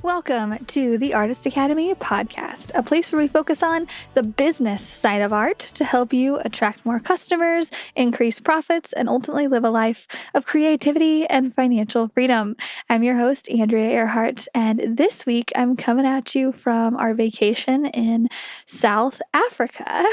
Welcome to the Artist Academy podcast, a place where we focus on the business side of art to help you attract more customers, increase profits, and ultimately live a life of creativity and financial freedom. I'm your host, Andrea Earhart, and this week I'm coming at you from our vacation in South Africa.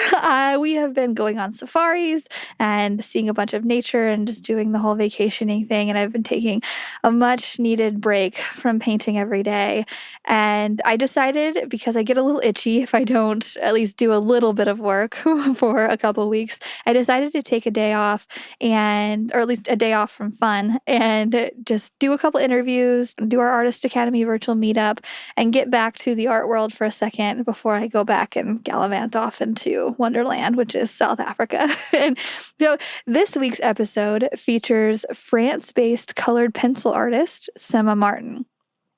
We have been going on safaris and seeing a bunch of nature and just doing the whole vacationing thing, and I've been taking a much needed break from painting every day. And I decided, because I get a little itchy if I don't at least do a little bit of work for a couple of weeks, I decided to take a day off or at least a day off from fun and just do a couple interviews, do our Artist Academy virtual meetup, and get back to the art world for a second before I go back and gallivant off into Wonderland, which is South Africa. And so this week's episode features France-based colored pencil artist Sema Martin.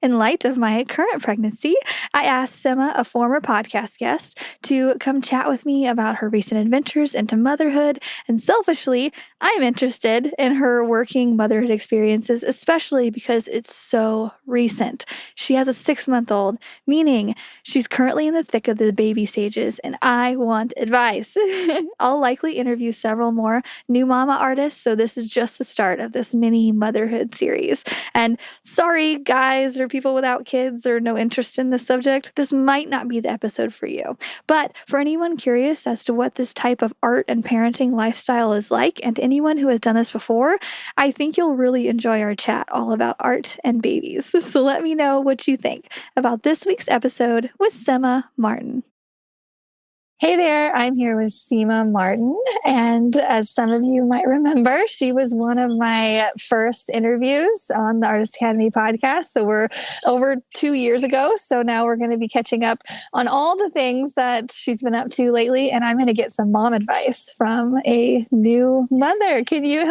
In light of my current pregnancy, I asked Sema, a former podcast guest, to come chat with me about her recent adventures into motherhood, and selfishly, I'm interested in her working motherhood experiences, especially because it's so recent. She has a 6-month-old, meaning she's currently in the thick of the baby stages, and I want advice. I'll likely interview several more new mama artists, so this is just the start of this mini motherhood series. And sorry, guys, or people without kids or no interest in this subject, this might not be the episode for you. But for anyone curious as to what this type of art and parenting lifestyle is like, and anyone who has done this before, I think you'll really enjoy our chat all about art and babies. So let me know what you think about this week's episode with Sema Martin. Hey there, I'm here with Sema Martin, and as some of you might remember, she was one of my first interviews on the Artist Academy podcast, so we're over 2 years ago, so now we're going to be catching up on all the things that she's been up to lately, and I'm going to get some mom advice from a new mother. Can you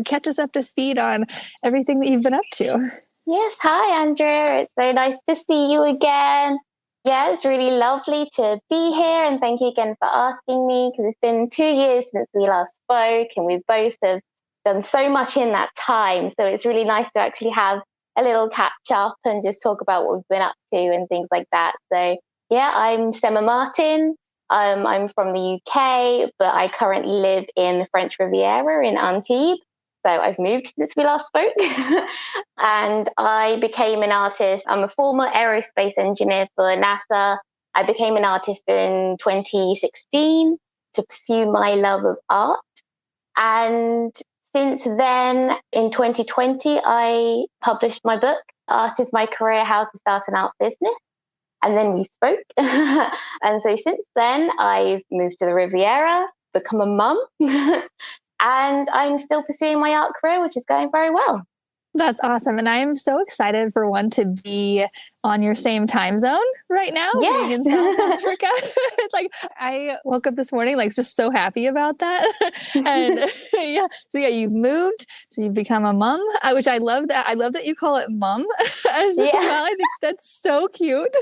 catch us up to speed on everything that you've been up to? Yes, hi Andrea, it's so nice to see you again. Yeah, it's really lovely to be here, and thank you again for asking me, because it's been 2 years since we last spoke and we both have done so much in that time. So it's really nice to actually have a little catch up and just talk about what we've been up to and things like that. So yeah, I'm Sema Martin. I'm from the UK, but I currently live in the French Riviera in Antibes. So I've moved since we last spoke. And I became an artist. I'm a former aerospace engineer for NASA. I became an artist in 2016 to pursue my love of art. And since then, in 2020, I published my book, Art is My Career, How to Start an Art Business. And then we spoke. And so since then, I've moved to the Riviera, become a mum. And I'm still pursuing my art career, which is going very well. That's awesome. And I am so excited for one to be on your same time zone right now, yes. being in South Africa. It's like, I woke up this morning, like, just so happy about that. And yeah. So yeah, you've moved, so you've become a mom, which I love that. I love that you call it mom as well. I think that's so cute.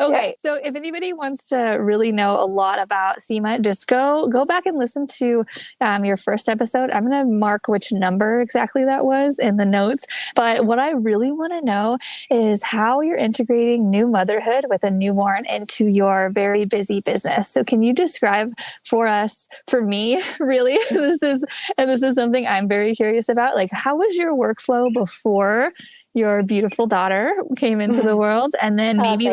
Okay. So if anybody wants to really know a lot about Sema, just go back and listen to your first episode. I'm going to mark which number exactly that was in the notes. But what I really want to know is how you're integrating new motherhood with a newborn into your very busy business. So can you describe for me, really, this is something I'm very curious about. Like, how was your workflow before your beautiful daughter came into the world, and then maybe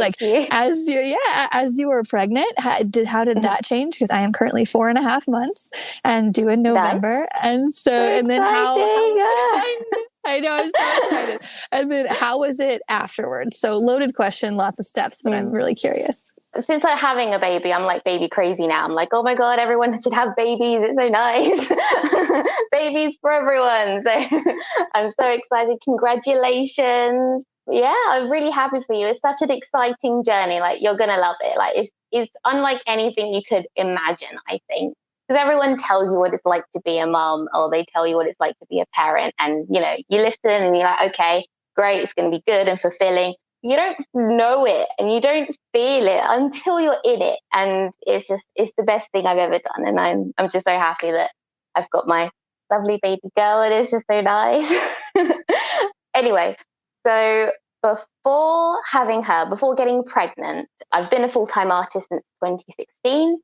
as you were pregnant, how did that change? Because I am currently 4.5 months and due in November, and so and then how I know, I'm so excited. And then how was it afterwards? So loaded question, lots of steps, but I'm really curious. Since I'm having a baby, I'm like baby crazy now. I'm like, oh my God, everyone should have babies. It's so nice. Babies for everyone. So I'm so excited. Congratulations. Yeah, I'm really happy for you. It's such an exciting journey. Like, you're going to love it. Like, it's unlike anything you could imagine, I think. Because everyone tells you what it's like to be a mom, or they tell you what it's like to be a parent. And, you listen and you're like, okay, great, it's going to be good and fulfilling. You don't know it and you don't feel it until you're in it. And it's the best thing I've ever done. And I'm just so happy that I've got my lovely baby girl. It is just so nice. Anyway, So before getting pregnant, I've been a full-time artist since 2016.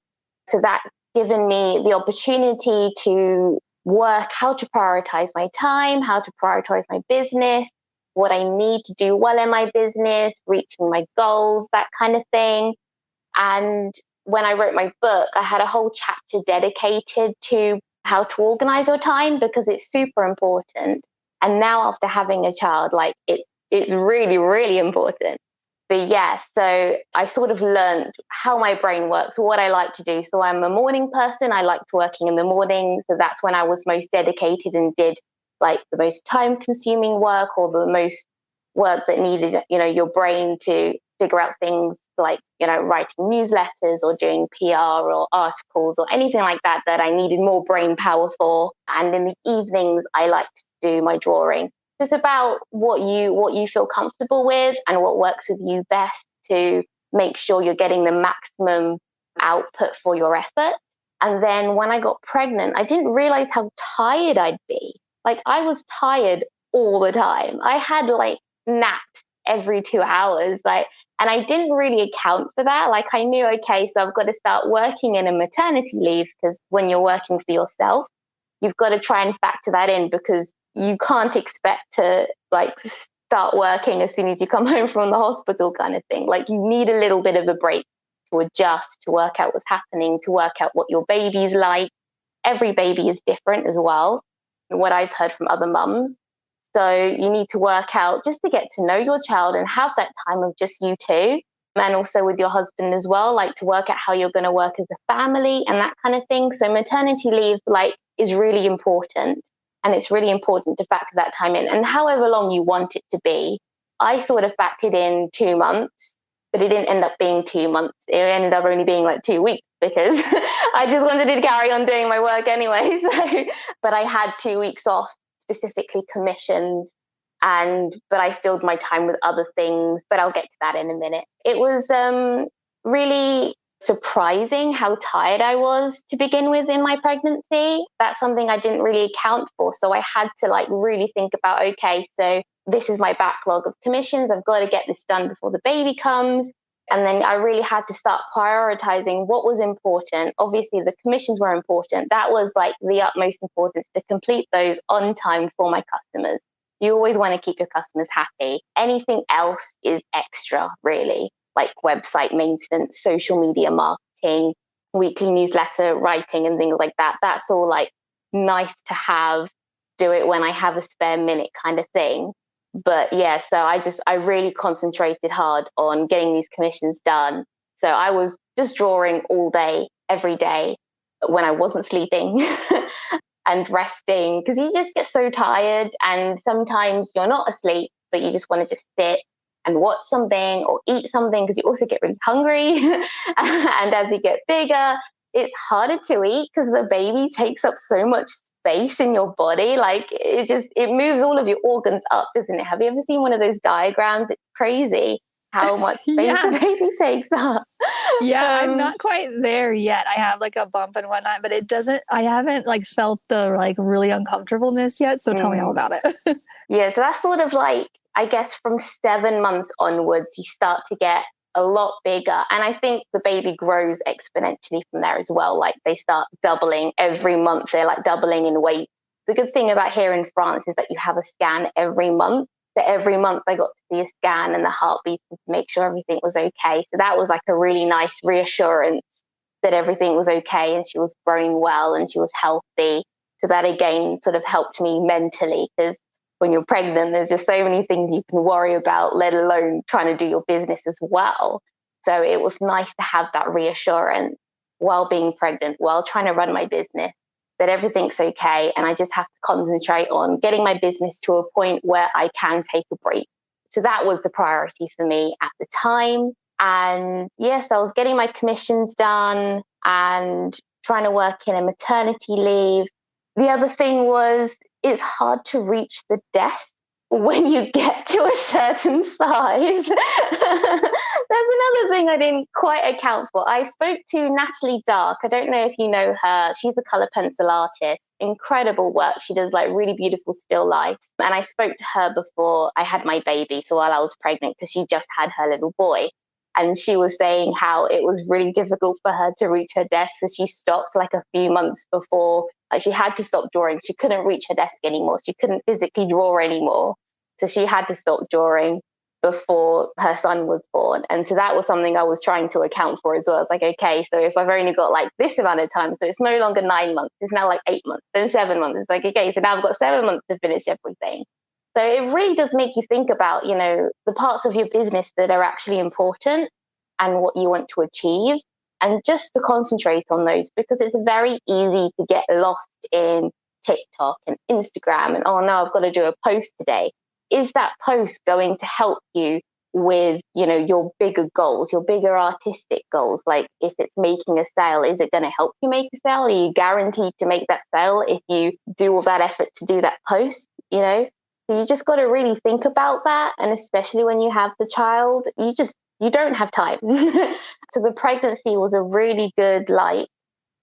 So that given me the opportunity to work how to prioritize my time, how to prioritize my business, what I need to do well in my business, reaching my goals, that kind of thing. And when I wrote my book, I had a whole chapter dedicated to how to organize your time because it's super important. And now after having a child, like it's really, really important. But yeah, so I sort of learned how my brain works, what I like to do. So I'm a morning person. I liked working in the morning. So that's when I was most dedicated and did like the most time consuming work or the most work that needed, your brain to figure out things like, writing newsletters or doing PR or articles or anything like that I needed more brain power for. And in the evenings, I like to do my drawing. It's about what you feel comfortable with and what works with you best to make sure you're getting the maximum output for your effort. And then when I got pregnant, I didn't realize how tired I'd be. Like I was tired all the time. I had like naps every 2 hours. And I didn't really account for that. Like I knew, okay, so I've got to start working in a maternity leave because when you're working for yourself, you've got to try and factor that in because you can't expect to like start working as soon as you come home from the hospital kind of thing. Like you need a little bit of a break to adjust, to work out what's happening, to work out what your baby's like. Every baby is different as well, what I've heard from other mums. So you need to work out just to get to know your child and have that time of just you two. And also with your husband as well, like to work out how you're going to work as a family and that kind of thing. So maternity leave, like, is really important. And it's really important to factor that time in. And however long you want it to be, I sort of factored in 2 months, but it didn't end up being 2 months. It ended up only being like 2 weeks because I just wanted to carry on doing my work anyway. So, but I had 2 weeks off, specifically commissions, but I filled my time with other things. But I'll get to that in a minute. It was really surprising how tired I was to begin with in my pregnancy. That's something I didn't really account for. So I had to like really think about, okay, so this is my backlog of commissions. I've got to get this done before the baby comes. And then I really had to start prioritizing what was important. Obviously, the commissions were important. That was like the utmost importance to complete those on time for my customers. You always want to keep your customers happy. Anything else is extra, really, like website maintenance, social media marketing, weekly newsletter writing, and things like that. That's all like nice to have, do it when I have a spare minute kind of thing. But yeah, so I really concentrated hard on getting these commissions done. So I was just drawing all day, every day when I wasn't sleeping and resting because you just get so tired. And sometimes you're not asleep, but you just want to just sit and watch something or eat something because you also get really hungry. And as you get bigger, it's harder to eat because the baby takes up so much space in your body. Like it moves all of your organs up, doesn't it? Have you ever seen one of those diagrams? It's crazy how much space Yeah. the baby takes up. Yeah, I'm not quite there yet. I have like a bump and whatnot, but I haven't like felt the like really uncomfortableness yet. So tell me all about it. Yeah, so that's sort of like, I guess from 7 months onwards, you start to get a lot bigger. And I think the baby grows exponentially from there as well. Like they start doubling every month. They're like doubling in weight. The good thing about here in France is that you have a scan every month. So every month I got to see a scan and the heartbeat to make sure everything was okay. So that was like a really nice reassurance that everything was okay and she was growing well and she was healthy. So that again sort of helped me mentally because when you're pregnant, there's just so many things you can worry about, let alone trying to do your business as well. So it was nice to have that reassurance while being pregnant, while trying to run my business, that everything's okay. And I just have to concentrate on getting my business to a point where I can take a break. So that was the priority for me at the time. And yes, I was getting my commissions done and trying to work in a maternity leave. The other thing was it's hard to reach the desk when you get to a certain size. That's another thing I didn't quite account for. I spoke to Natalie Dark. I don't know if you know her. She's a color pencil artist. Incredible work. She does like really beautiful still lifes. And I spoke to her before I had my baby, so while I was pregnant, because she just had her little boy. And she was saying how it was really difficult for her to reach her desk. So she stopped like a few months before. Like she had to stop drawing. She couldn't reach her desk anymore. She couldn't physically draw anymore. So she had to stop drawing before her son was born. And so that was something I was trying to account for as well. It's like, okay, so if I've only got like this amount of time, so it's no longer 9 months, it's now like 8 months, then 7 months. It's like, okay, so now I've got 7 months to finish everything. So it really does make you think about, you know, the parts of your business that are actually important and what you want to achieve, and just to concentrate on those, because it's very easy to get lost in TikTok and Instagram and, oh no, I've got to do a post today. Is that post going to help you with, you know, your bigger goals, your bigger artistic goals? Like if it's making a sale, is it going to help you make a sale? Are you guaranteed to make that sale if you do all that effort to do that post, you know? So you just got to really think about that. And especially when you have the child, you don't have time. So the pregnancy was a really good, like,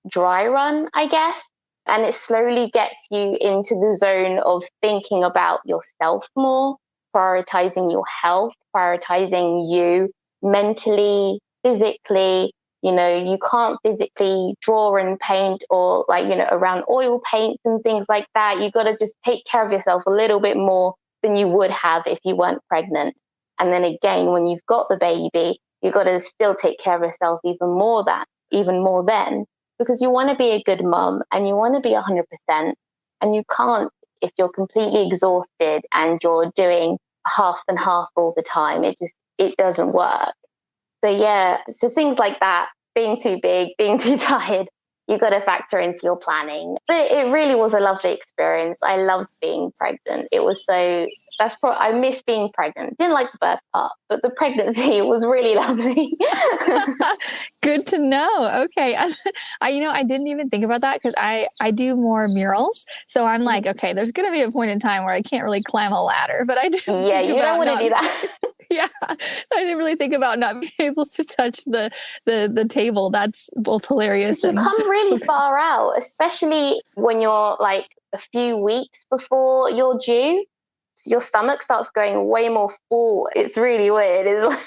dry run, I guess. And it slowly gets you into the zone of thinking about yourself more, prioritizing your health, prioritizing you mentally, physically. You know, you can't physically draw and paint or like, you know, around oil paints and things like that. You got to just take care of yourself a little bit more than you would have if you weren't pregnant. And then again, when you've got the baby, you got to still take care of yourself even more then, because you want to be a good mom and you want to be 100%. And you can't if you're completely exhausted and you're doing half and half all the time. It doesn't work. So yeah, so things like that, being too big, being too tired, you got to factor into your planning. But it really was a lovely experience. I loved being pregnant. It was so, I miss being pregnant. Didn't like the birth part, but the pregnancy was really lovely. Good to know. Okay. I didn't even think about that because I do more murals. So I'm like, okay, there's going to be a point in time where I can't really climb a ladder, but I didn't Yeah, you don't want to do that. Yeah, I didn't really think about not being able to touch the table. That's both hilarious. You come really far out, especially when you're like a few weeks before you're due. So your stomach starts going way more forward. It's really weird. It's like,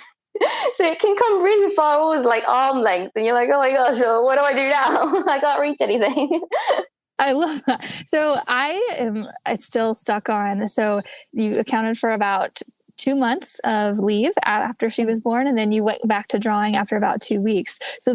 so it can come really far, always like arm length, and you're like, oh my gosh, what do I do now? I can't reach anything. I love that. So I still stuck on. So you accounted for about 2 months of leave after she was born, and then you went back to drawing after about 2 weeks. So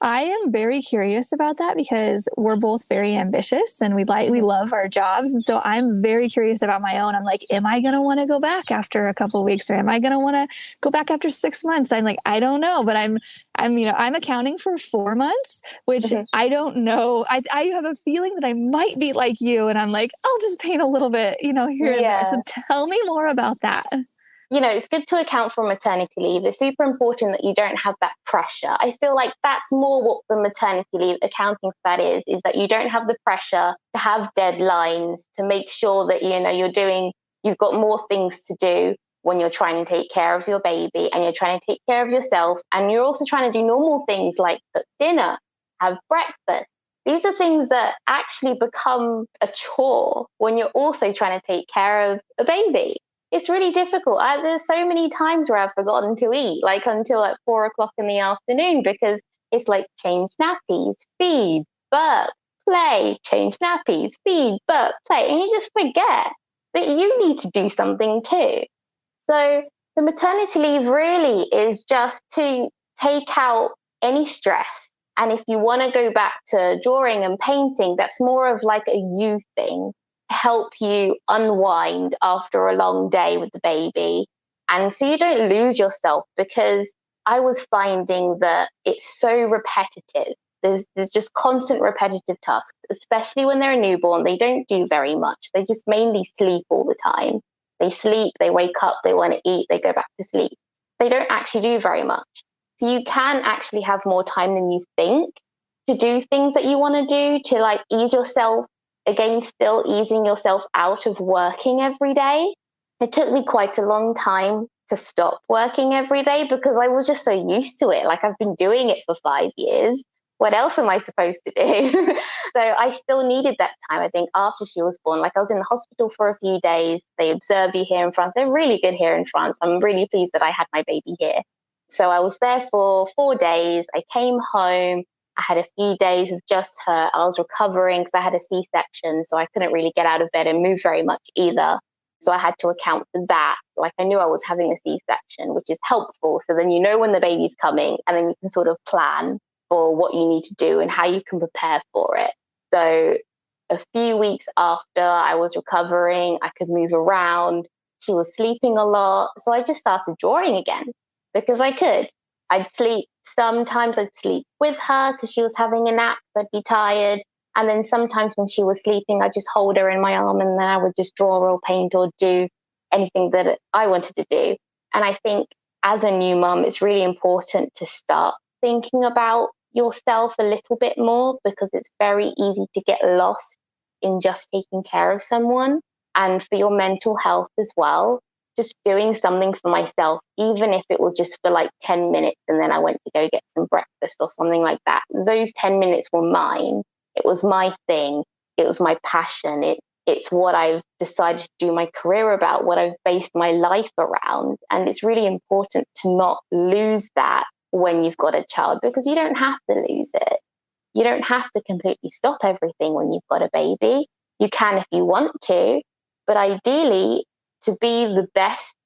I am very curious about that because we're both very ambitious and we love our jobs. And so I'm very curious about my own. I'm like, am I going to want to go back after a couple of weeks, or am I going to want to go back after 6 months? I'm like, I don't know, but I'm accounting for 4 months, which I don't know. I have a feeling that I might be like you. And I'm like, I'll just paint a little bit, here and there. So tell me more about that. It's good to account for maternity leave. It's super important that you don't have that pressure. I feel like that's more what the maternity leave accounting for that is that you don't have the pressure to have deadlines, to make sure that, you've got more things to do when you're trying to take care of your baby and you're trying to take care of yourself. And you're also trying to do normal things like cook dinner, have breakfast. These are things that actually become a chore when you're also trying to take care of a baby. It's really difficult. There's so many times where I've forgotten to eat, like until like 4 o'clock in the afternoon, because it's like change nappies, feed, burp, play, change nappies, feed, burp, play. And you just forget that you need to do something too. So the maternity leave really is just to take out any stress. And if you want to go back to drawing and painting, that's more of like a you thing, help you unwind after a long day with the baby. And so you don't lose yourself, because I was finding that it's so repetitive. There's just constant repetitive tasks, especially when they're a newborn. They don't do very much. They just mainly sleep all the time. They sleep, they wake up, they want to eat, they go back to sleep. They don't actually do very much. So you can actually have more time than you think to do things that you want to do, to like ease yourself. Again, still easing yourself out of working every day. It took me quite a long time to stop working every day because I was just so used to it. Like, I've been doing it for 5 years. What else am I supposed to do? So I still needed that time. I think after she was born, like, I was in the hospital for a few days. They observe you here in France. They're really good here in France. I'm really pleased that I had my baby here. So I was there for 4 days. I came home. I had a few days of just her. I was recovering because I had a C-section, so I couldn't really get out of bed and move very much either. So I had to account for that. Like, I knew I was having a C-section, which is helpful. So then you know when the baby's coming, and then you can sort of plan for what you need to do and how you can prepare for it. So a few weeks after I was recovering, I could move around. She was sleeping a lot. So I just started drawing again because I could. I'd sleep. Sometimes I'd sleep with her because she was having a nap. I'd be tired. And then sometimes when she was sleeping, I'd just hold her in my arm and then I would just draw or paint or do anything that I wanted to do. And I think as a new mum, it's really important to start thinking about yourself a little bit more because it's very easy to get lost in just taking care of someone. And for your mental health as well, just doing something for myself, even if it was just for like 10 minutes and then I went to go get some breakfast or something like that. Those 10 minutes were mine. It was my thing. It was my passion. It's what I've decided to do my career about, what I've based my life around. And it's really important to not lose that when you've got a child because you don't have to lose it. You don't have to completely stop everything when you've got a baby. You can if you want to, but ideally, to be the best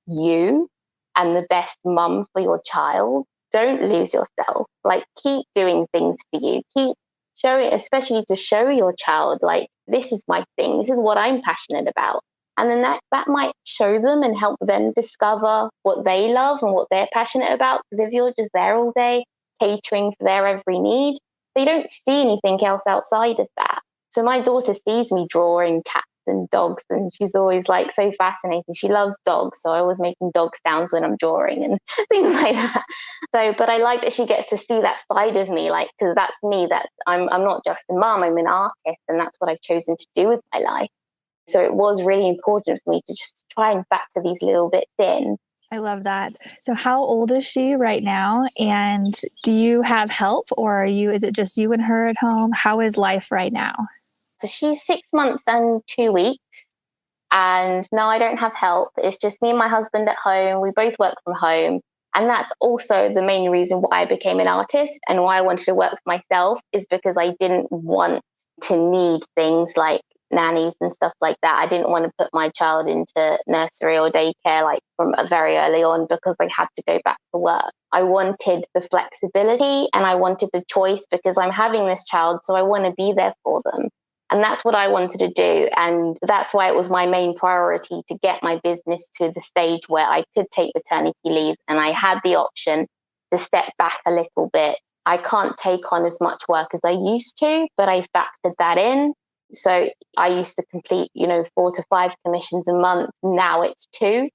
you and the best mum for your child, don't lose yourself. Like, keep doing things for you. Keep showing, especially to show your child, like, this is my thing. This is what I'm passionate about. And then that might show them and help them discover what they love and what they're passionate about. Because if you're just there all day catering for their every need, they don't see anything else outside of that. So my daughter sees me drawing cats and dogs, and she's always like so fascinated. She loves dogs, so I was making dog sounds when I'm drawing and things like that. So, but I like that she gets to see that side of me, like, because that's me. That I'm not just a mum, I'm an artist, and that's what I've chosen to do with my life. So it was really important for me to just try and factor these little bits in. I love that. So how old is she right now? And do you have help or is it just you and her at home? How is life right now? So she's 6 months and 2 weeks. And no, I don't have help. It's just me and my husband at home. We both work from home. And that's also the main reason why I became an artist and why I wanted to work for myself, is because I didn't want to need things like nannies and stuff like that. I didn't want to put my child into nursery or daycare like from very early on because I had to go back to work. I wanted the flexibility and I wanted the choice because I'm having this child, so I want to be there for them. And that's what I wanted to do. And that's why it was my main priority to get my business to the stage where I could take maternity leave. And I had the option to step back a little bit. I can't take on as much work as I used to, but I factored that in. So I used to complete, 4 to 5 commissions a month. Now it's 2,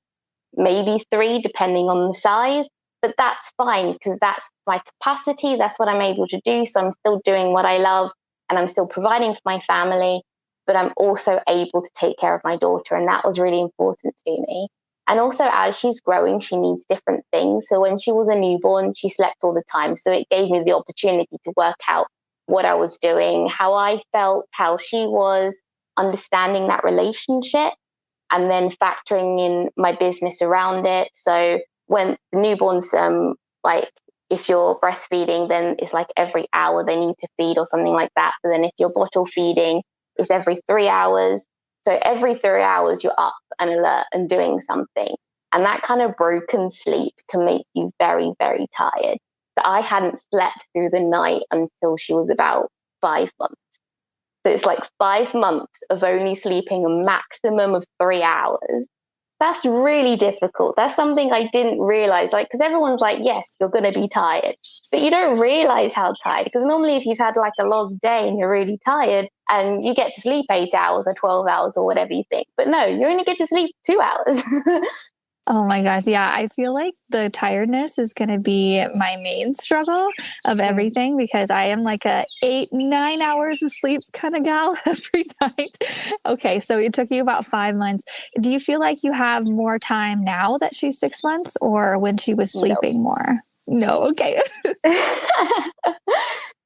maybe 3, depending on the size. But that's fine because that's my capacity. That's what I'm able to do. So I'm still doing what I love. And I'm still providing for my family, but I'm also able to take care of my daughter. And that was really important to me. And also, as she's growing, she needs different things. So when she was a newborn, she slept all the time. So it gave me the opportunity to work out what I was doing, how I felt, how she was, understanding that relationship, and then factoring in my business around it. So when the newborns, if you're breastfeeding, then it's like every hour they need to feed or something like that. But then if you're bottle feeding, it's every 3 hours. So every 3 hours, you're up and alert and doing something. And that kind of broken sleep can make you very, very tired. So I hadn't slept through the night until she was about 5 months. So it's like 5 months of only sleeping a maximum of 3 hours. That's really difficult. That's something I didn't realize, because everyone's like, yes, you're going to be tired, but you don't realize how tired, because normally if you've had like a long day and you're really tired and you get to sleep 8 hours or 12 hours or whatever you think, but no, you only get to sleep 2 hours. Oh my gosh. Yeah. I feel like the tiredness is going to be my main struggle of Mm. everything because I am like a 8, 9 hours of sleep kind of gal every night. Okay. So it took you about 5 months. Do you feel like you have more time now that she's 6 months or when she was No. sleeping more? No. Okay.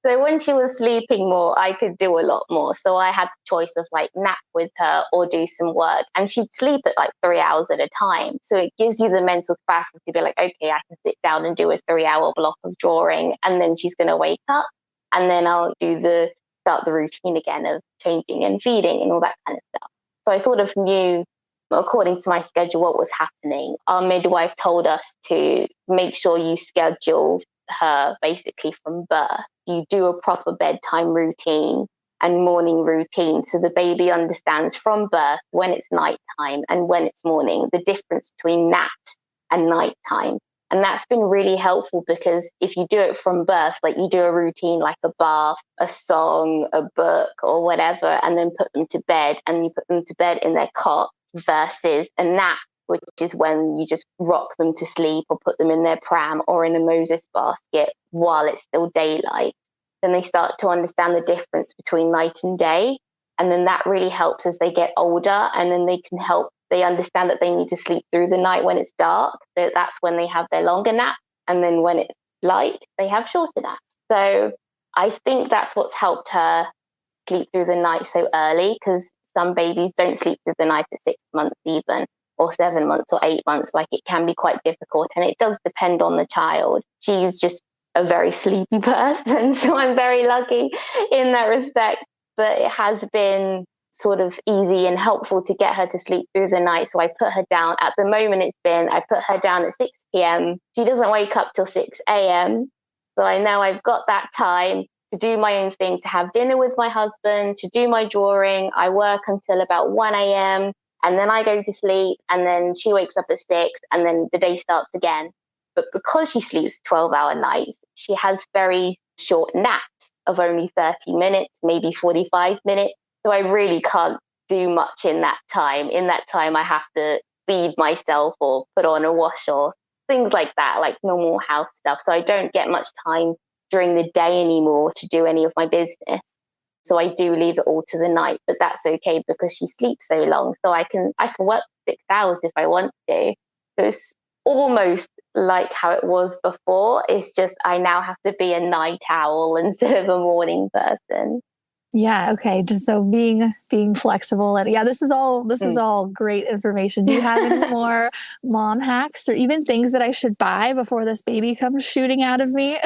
So when she was sleeping more, I could do a lot more. So I had the choice of like nap with her or do some work. And she'd sleep at like 3 hours at a time. So it gives you the mental capacity to be like, okay, I can sit down and do a 3 hour block of drawing. And then she's going to wake up. And then I'll start the routine again of changing and feeding and all that kind of stuff. So I sort of knew, according to my schedule, what was happening. Our midwife told us to make sure you schedule her basically from birth. You do a proper bedtime routine and morning routine so the baby understands from birth when it's nighttime and when it's morning, the difference between nap and nighttime. And that's been really helpful because if you do it from birth, like you do a routine like a bath, a song, a book, or whatever, and then put them to bed and you put them to bed in their cot versus a nap, which is when you just rock them to sleep or put them in their pram or in a Moses basket while it's still daylight. Then they start to understand the difference between night and day. And then that really helps as they get older. And then they understand that they need to sleep through the night when it's dark. That's when they have their longer nap. And then when it's light, they have shorter naps. So I think that's what's helped her sleep through the night so early, because some babies don't sleep through the night at 6 months even, or 7 months or 8 months. Like it can be quite difficult, and it does depend on the child. She's just a very sleepy person, so I'm very lucky in that respect. But it has been sort of easy and helpful to get her to sleep through the night. So I put her down. At the moment, I put her down at 6 p.m. She doesn't wake up till 6 a.m. So I know I've got that time to do my own thing, to have dinner with my husband, to do my drawing. I work until about 1 a.m. and then I go to sleep, and then she wakes up at 6 and then the day starts again. But because she sleeps 12-hour nights, she has very short naps of only 30 minutes, maybe 45 minutes. So I really can't do much in that time. In that time, I have to feed myself or put on a wash or things like that, like normal house stuff. So I don't get much time during the day anymore to do any of my business. So I do leave it all to the night, but that's okay because she sleeps so long. So I can work 6 hours if I want to. So it's almost like how it was before. It's just I now have to be a night owl instead of a morning person. Yeah, okay. Just so being flexible and yeah, this is all great information. Do you have any more mom hacks or even things that I should buy before this baby comes shooting out of me?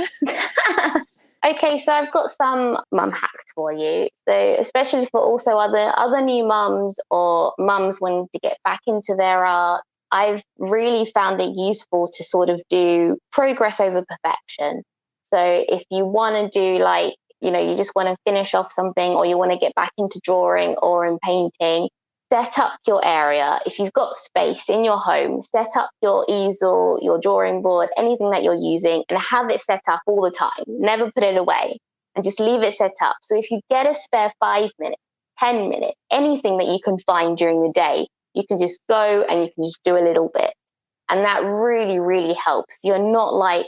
Okay, so I've got some mum hacks for you. So especially for also other new mums or mums wanting to get back into their art, I've really found it useful to sort of do progress over perfection. So if you want to do like, you just want to finish off something or you want to get back into drawing or in painting, set up your area. If you've got space in your home, set up your easel, your drawing board, anything that you're using, and have it set up all the time. Never put it away and just leave it set up. So if you get a spare 5 minutes, 10 minutes, anything that you can find during the day, you can just go and you can just do a little bit. And that really, really helps. You're not like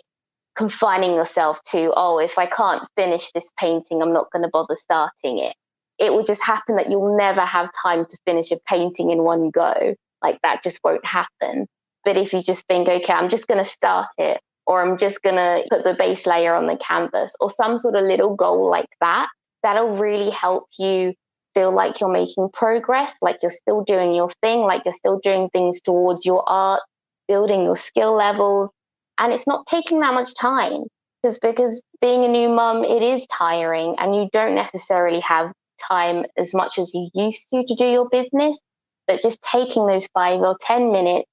confining yourself to, oh, if I can't finish this painting, I'm not going to bother starting it. It will just happen that you'll never have time to finish a painting in one go. Like that just won't happen. But if you just think, okay, I'm just going to start it, or I'm just going to put the base layer on the canvas, or some sort of little goal like that, that'll really help you feel like you're making progress, like you're still doing your thing, like you're still doing things towards your art, building your skill levels. And it's not taking that much time because being a new mum, it is tiring and you don't necessarily have time as much as you used to do your business. But just taking those 5 or 10 minutes,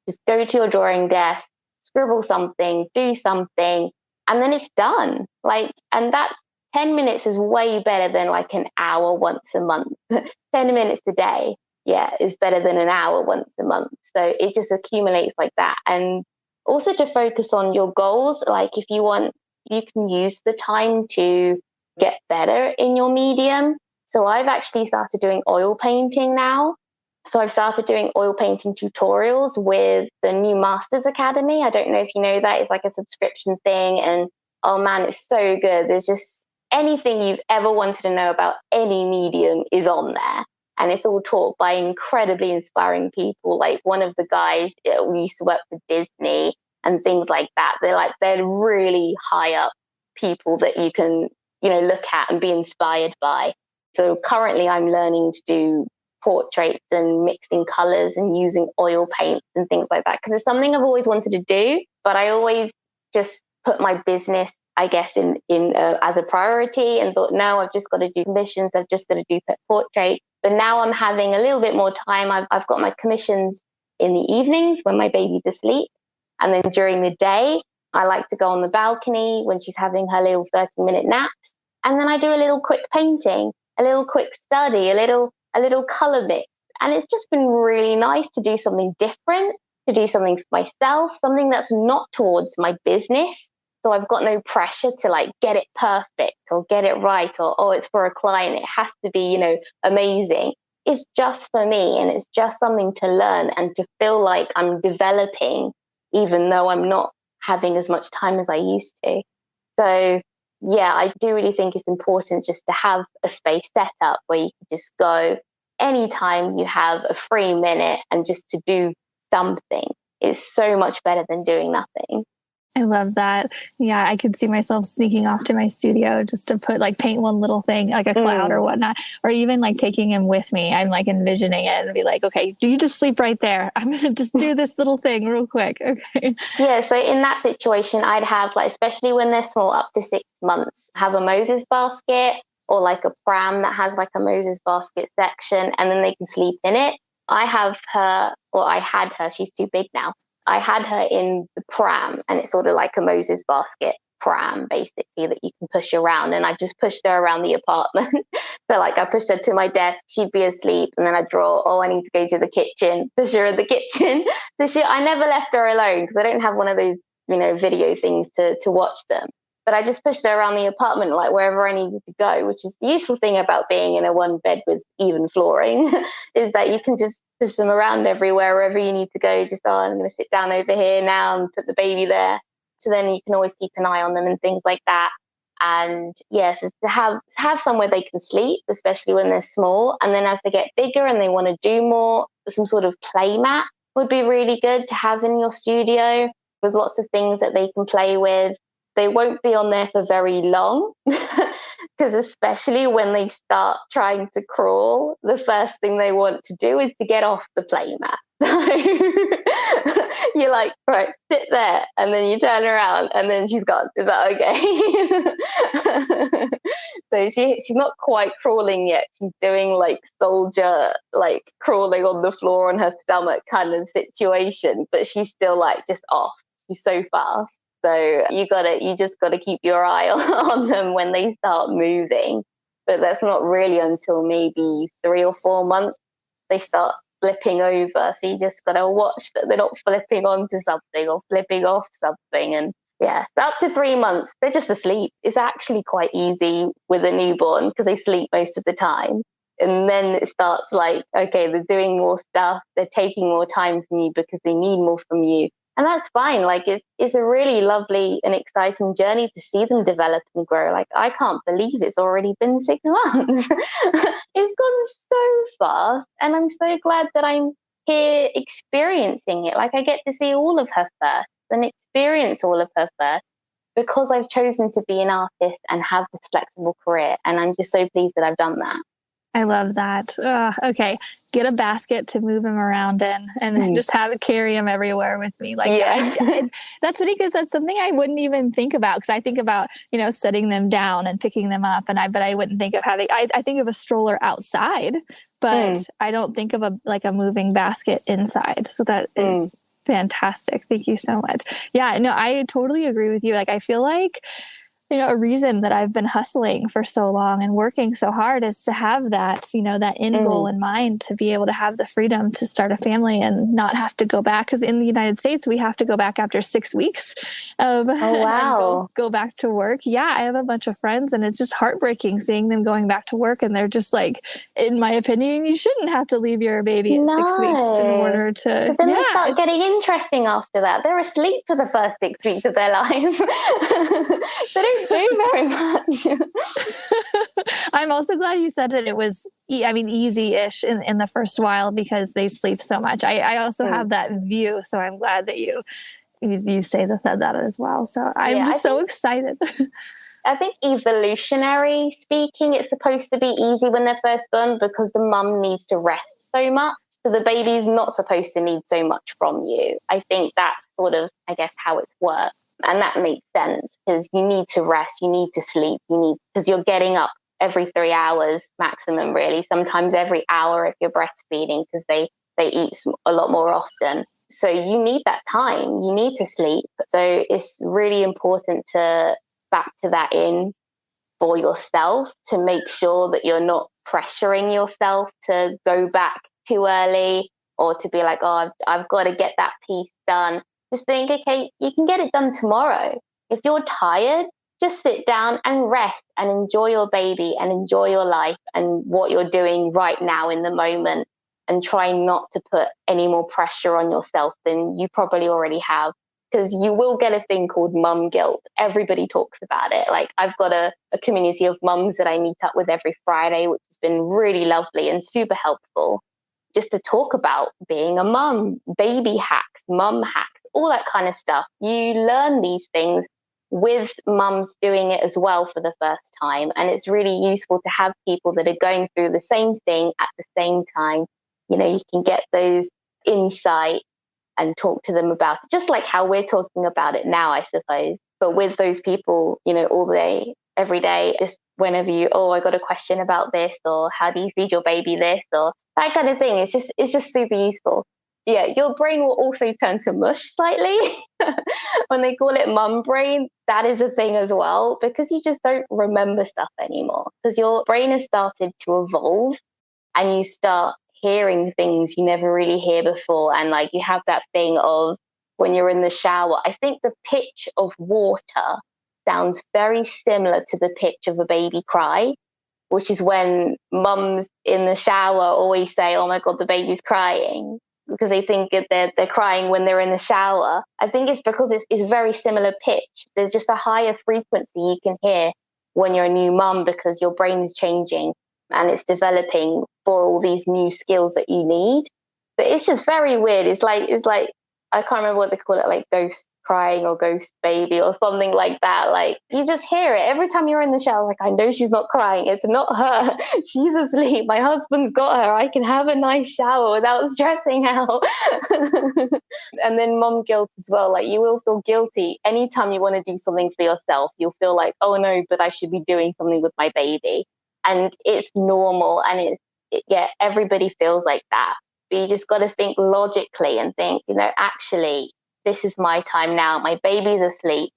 just go to your drawing desk, scribble something, do something, and then it's done. And that's 10 minutes is way better than like an hour once a month. 10 minutes a day, yeah, is better than an hour once a month. So it just accumulates like that. And also to focus on your goals. Like if you want, you can use the time to get better in your medium. So I've actually started doing oil painting now. So I've started doing oil painting tutorials with the new Masters Academy. I don't know if you know that. It's like a subscription thing. And oh man, it's so good. There's just anything you've ever wanted to know about any medium is on there. And it's all taught by incredibly inspiring people. Like one of the guys, we used to work for Disney and things like that. They're really high up people that you can, look at and be inspired by. So currently I'm learning to do portraits and mixing colors and using oil paints and things like that, because it's something I've always wanted to do, but I always just put my business, I guess, in as a priority, and thought, no, I've just got to do commissions, I've just got to do portraits. But now I'm having a little bit more time. I've got my commissions in the evenings when my baby's asleep, and then during the day I like to go on the balcony when she's having her little 30-minute naps, and then I do a little quick painting, a little quick study, a little color mix. And it's just been really nice to do something different, to do something for myself, something that's not towards my business. So I've got no pressure to like get it perfect or get it right, or, oh, it's for a client, it has to be, amazing. It's just for me, and it's just something to learn and to feel like I'm developing, even though I'm not having as much time as I used to. So yeah, I do really think it's important just to have a space set up where you can just go anytime you have a free minute and just to do something. Is so much better than doing nothing. I love that. Yeah, I could see myself sneaking off to my studio just to paint one little thing, like a cloud or whatnot, or even like taking him with me. I'm like envisioning it and be like, okay, you just sleep right there. I'm going to just do this little thing real quick. Okay. Yeah. So in that situation, I'd have especially when they're small, up to 6 months, have a Moses basket or like a pram that has like a Moses basket section, and then they can sleep in it. I had her, she's too big now. I had her in the pram, and it's sort of like a Moses basket pram, basically, that you can push around. And I just pushed her around the apartment. So I pushed her to my desk, she'd be asleep, and then I'd draw, oh, I need to go to the kitchen, push her in the kitchen. So I never left her alone, because I don't have one of those, video things to watch them. But I just pushed her around the apartment, wherever I needed to go, which is the useful thing about being in a one bed with even flooring, is that you can just push them around everywhere, wherever you need to go. Just, oh, I'm going to sit down over here now and put the baby there. So then you can always keep an eye on them and things like that. And yes, to have somewhere they can sleep, especially when they're small. And then as they get bigger and they want to do more, some sort of play mat would be really good to have in your studio, with lots of things that they can play with. They won't be on there for very long, because especially when they start trying to crawl, the first thing they want to do is to get off the play mat. So you're like, right, sit there, and then you turn around, and then she's gone. Is that okay? So she's not quite crawling yet. She's doing soldier, crawling on the floor on her stomach kind of situation, but she's still just off. She's so fast. So you just gotta keep your eye on them when they start moving. But that's not really until maybe 3 or 4 months they start flipping over. So you just gotta watch that they're not flipping onto something or flipping off something. And yeah, up to 3 months, they're just asleep. It's actually quite easy with a newborn, because they sleep most of the time. And then it starts okay, they're doing more stuff, they're taking more time from you because they need more from you. And that's fine. It's a really lovely and exciting journey to see them develop and grow. I can't believe it's already been 6 months. It's gone so fast. And I'm so glad that I'm here experiencing it. I get to see all of her first and experience all of her first, because I've chosen to be an artist and have this flexible career. And I'm just so pleased that I've done that. I love that. Okay. Get a basket to move him around in, and just carry him everywhere with me. That's funny, because that's something I wouldn't even think about. Because I think about, setting them down and picking them up. But I wouldn't think of having, I think of a stroller outside, but I don't think of a moving basket inside. So that is fantastic. Thank you so much. Yeah, no, I totally agree with you. I feel like A reason that I've been hustling for so long and working so hard is to have that, that end goal in mind, to be able to have the freedom to start a family and not have to go back. Because in the United States, we have to go back after 6 weeks of Oh, wow. go back to work. Yeah, I have a bunch of friends, and it's just heartbreaking seeing them going back to work. And they're just like, in my opinion, you shouldn't have to leave your baby at 6 weeks in No. order to, But then they start getting interesting after that. They're asleep for the first 6 weeks of their life. They don't do very much. I'm also glad you said that it was, easy-ish in the first while, because they sleep so much. I also have that view, so I'm glad that you say that as well. So I'm just so excited. I think evolutionary speaking, it's supposed to be easy when they're first born because the mum needs to rest so much. So the baby's not supposed to need so much from you. I think that's sort of, I guess, how it's worked. And that makes sense because you need to rest, you need to sleep, because you're getting up every 3 hours maximum, really. Sometimes every hour if you're breastfeeding, because they eat a lot more often. So you need that time, you need to sleep. So it's really important to factor that in for yourself, to make sure that you're not pressuring yourself to go back too early, or to be like, oh, I've got to get that piece done. Just think, okay, you can get it done tomorrow. If you're tired, just sit down and rest and enjoy your baby and enjoy your life and what you're doing right now in the moment, and try not to put any more pressure on yourself than you probably already have. Because you will get a thing called mum guilt. Everybody talks about it. Like, I've got a community of mums that I meet up with every Friday, which has been really lovely and super helpful, just to talk about being a mum, baby hacks, mum hacks, all that kind of stuff. You learn these things with mums doing it as well for the first time. And it's really useful to have people that are going through the same thing at the same time. You can get those insight and talk to them about it, just like how we're talking about it now, I suppose. But with those people, all day, every day, just whenever I got a question about this, or how do you feed your baby this, or that kind of thing. It's just super useful. Yeah, your brain will also turn to mush slightly when they call it mum brain. That is a thing as well, because you just don't remember stuff anymore, because your brain has started to evolve and you start hearing things you never really hear before. And like, you have that thing of when you're in the shower, I think the pitch of water sounds very similar to the pitch of a baby cry, which is when mums in the shower always say, oh my God, the baby's crying, because they think that they're crying when they're in the shower. I think it's because it's very similar pitch. There's just a higher frequency you can hear when you're a new mum, because your brain is changing and it's developing for all these new skills that you need. But it's just very weird. It's like I can't remember what they call it, like ghost crying or ghost baby or something like that. Like, you just hear it every time you're in the shower. Like, I know she's not crying. It's not her. She's asleep. My husband's got her. I can have a nice shower without stressing out. And then mom guilt as well. Like, you will feel guilty anytime you want to do something for yourself. You'll feel like, oh no, but I should be doing something with my baby. And it's normal. And everybody feels like that. But you just got to think logically and think, actually, this is my time now. My baby's asleep.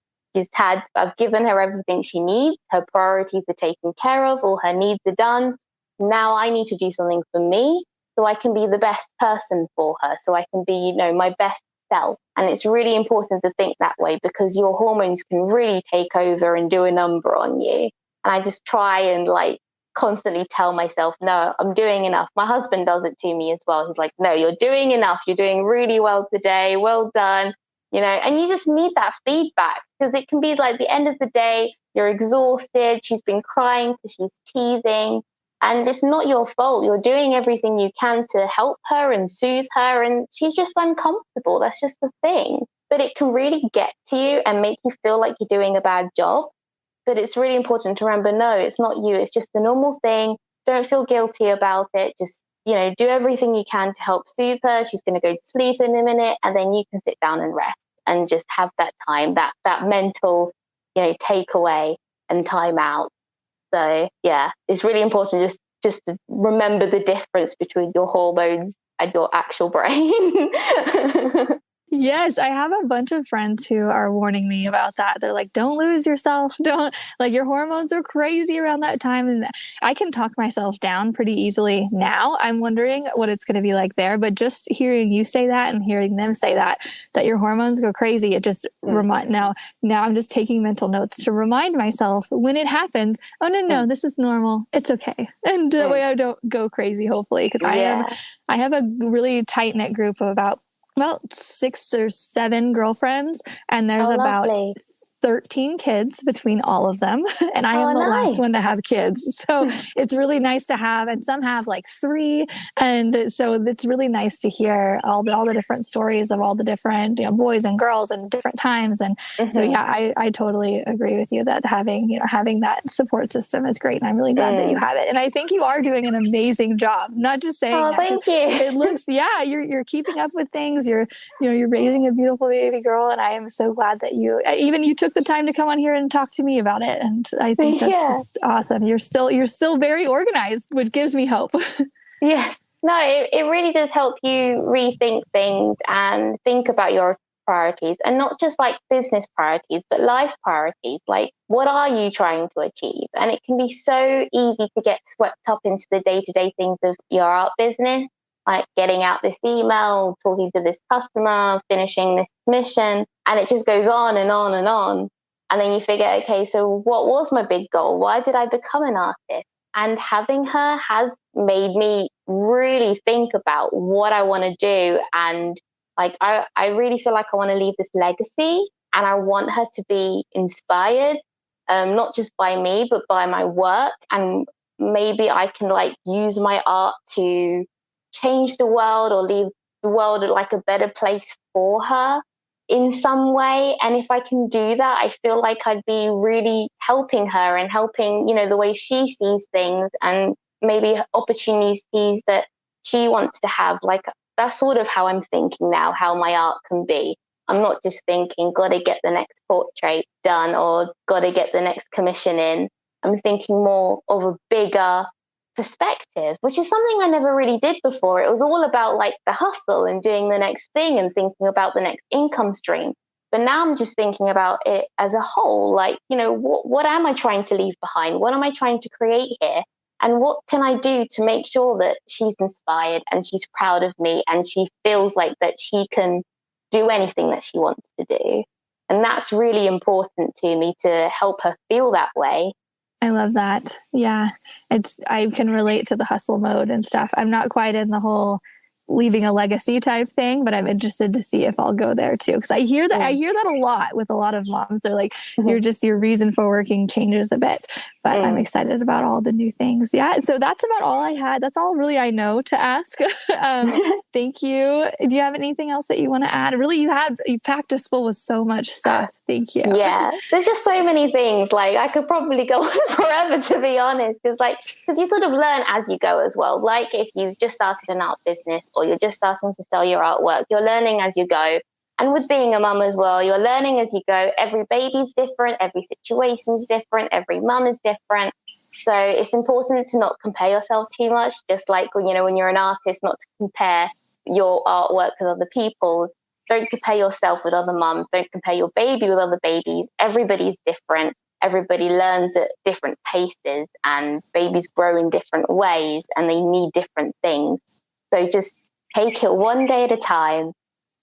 I've given her everything she needs. Her priorities are taken care of. All her needs are done. Now I need to do something for me so I can be the best person for her. So I can be, my best self. And it's really important to think that way, because your hormones can really take over and do a number on you. And I just try and constantly tell myself, no, I'm doing enough. My husband does it to me as well. He's like, no, you're doing enough. You're doing really well today. Well done. And you just need that feedback, because it can be like the end of the day, you're exhausted. She's been crying because she's teething, and it's not your fault. You're doing everything you can to help her and soothe her, and she's just uncomfortable. That's just the thing. But it can really get to you and make you feel like you're doing a bad job. But it's really important to remember, no, it's not you. It's just a normal thing. Don't feel guilty about it. Just, do everything you can to help soothe her. She's going to go to sleep in a minute, and then you can sit down and rest and just have that time, that mental, takeaway and time out. So yeah, it's really important just to remember the difference between your hormones and your actual brain. Yes, I have a bunch of friends who are warning me about that. They're like, don't lose yourself. Don't, like, your hormones are crazy around that time. And I can talk myself down pretty easily now. I'm wondering what it's going to be like there. But just hearing you say that and hearing them say that your hormones go crazy, it just now I'm just taking mental notes to remind myself when it happens, oh, no, this is normal. It's okay. And that way I don't go crazy, hopefully, because I have a really tight knit group of about 6 or 7 girlfriends, and there's about 13 kids between all of them. And I am the last one to have kids. So it's really nice to have, and some have like 3. And so it's really nice to hear all the different stories of all the different, boys and girls and different times. And so, I totally agree with you that having that support system is great. And I'm really glad that you have it. And I think you are doing an amazing job. Not just saying that. Thank you. It looks, you're keeping up with things. You're raising a beautiful baby girl. And I am so glad that you took the time to come on here and talk to me about it. And I think that's just awesome. You're still very organized, which gives me hope. Yeah. No, it really does help you rethink things and think about your priorities, and not just like business priorities, but life priorities. Like, what are you trying to achieve? And it can be so easy to get swept up into the day-to-day things of your art business, like getting out this email, talking to this customer, finishing this mission, and it just goes on and on and on. And then you figure, okay, so what was my big goal? Why did I become an artist? And having her has made me really think about what I want to do. And like, I really feel like I want to leave this legacy, and I want her to be inspired, not just by me, but by my work. And maybe I can like use my art to change the world or leave the world like a better place for her in some way. And if I can do that, I feel like I'd be really helping her and helping, the way she sees things, and maybe opportunities that she wants to have. Like, that's sort of how I'm thinking now, how my art can be. I'm not just thinking, got to get the next portrait done or got to get the next commission in. I'm thinking more of a bigger perspective, which is something I never really did before. It was all about like the hustle and doing the next thing and thinking about the next income stream. But now I'm just thinking about it as a whole. Like, what am I trying to leave behind? What am I trying to create here? And what can I do to make sure that she's inspired and she's proud of me and she feels like that she can do anything that she wants to do? And that's really important to me, to help her feel that way. I love that. Yeah. I can relate to the hustle mode and stuff. I'm not quite in the whole leaving a legacy type thing, but I'm interested to see if I'll go there too. Cause I hear that a lot with a lot of moms. They're like, your reason for working changes a bit, but I'm excited about all the new things. Yeah. So that's about all I had. That's all really I know to ask. Thank you. Do you have anything else that you want to add? Really, you packed us full with so much stuff. Thank you. Yeah. There's just so many things. Like, I could probably go on forever, to be honest, because you sort of learn as you go as well. Like, if you've just started an art business or you're just starting to sell your artwork, you're learning as you go. And with being a mum as well, you're learning as you go. Every baby's different. Every situation's different. Every mum is different. So it's important to not compare yourself too much. Just like, when you're an artist, not to compare your artwork with other people's. Don't compare yourself with other mums. Don't compare your baby with other babies. Everybody's different. Everybody learns at different paces, and babies grow in different ways, and they need different things. So just take it one day at a time,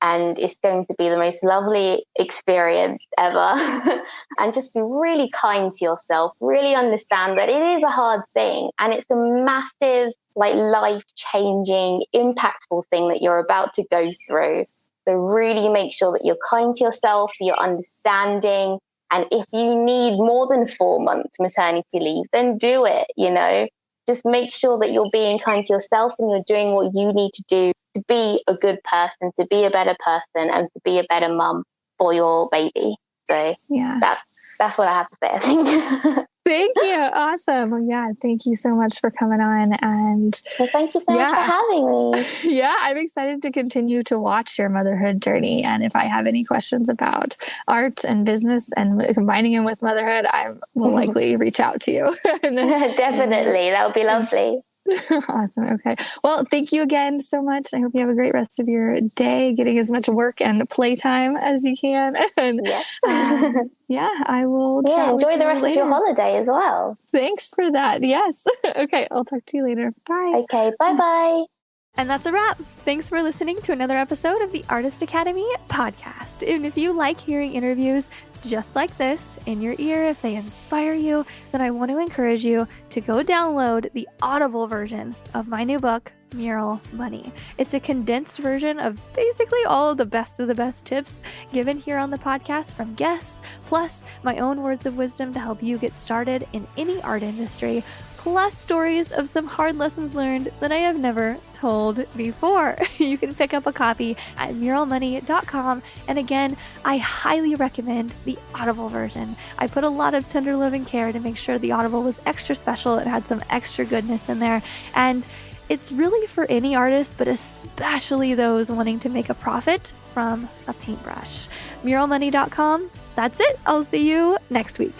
and it's going to be the most lovely experience ever. And just be really kind to yourself. Really understand that it is a hard thing, and it's a massive, like, life-changing, impactful thing that you're about to go through. So really make sure that you're kind to yourself, you're understanding. And if you need more than 4 months maternity leave, then do it, Just make sure that you're being kind to yourself and you're doing what you need to do to be a good person, to be a better person, and to be a better mum for your baby. So yeah, that's what I have to say, I think. Thank you. Awesome. Yeah. Thank you so much for coming on. And thank you so much for having me. Yeah. I'm excited to continue to watch your motherhood journey. And if I have any questions about art and business and combining them with motherhood, I will likely reach out to you. Definitely. That would be lovely. Awesome. Okay. Well, thank you again so much. I hope you have a great rest of your day, getting as much work and playtime as you can. And Yes. yeah, I will Yeah, chat with enjoy the you rest of later. your holiday as well. Thanks for that. Yes. Okay. I'll talk to you later. Bye. Okay, bye-bye. And that's a wrap. Thanks for listening to another episode of the Artist Academy podcast. And if you like hearing interviews just like this in your ear, if they inspire you, then I want to encourage you to go download the Audible version of my new book, Mural Money. It's a condensed version of basically all of the best tips given here on the podcast from guests, plus my own words of wisdom to help you get started in any art industry, plus stories of some hard lessons learned that I have never told before. You can pick up a copy at muralmoney.com. And again, I highly recommend the Audible version. I put a lot of tender love and care to make sure the Audible was extra special. It had some extra goodness in there. And it's really for any artist, but especially those wanting to make a profit from a paintbrush. Muralmoney.com. That's it. I'll see you next week.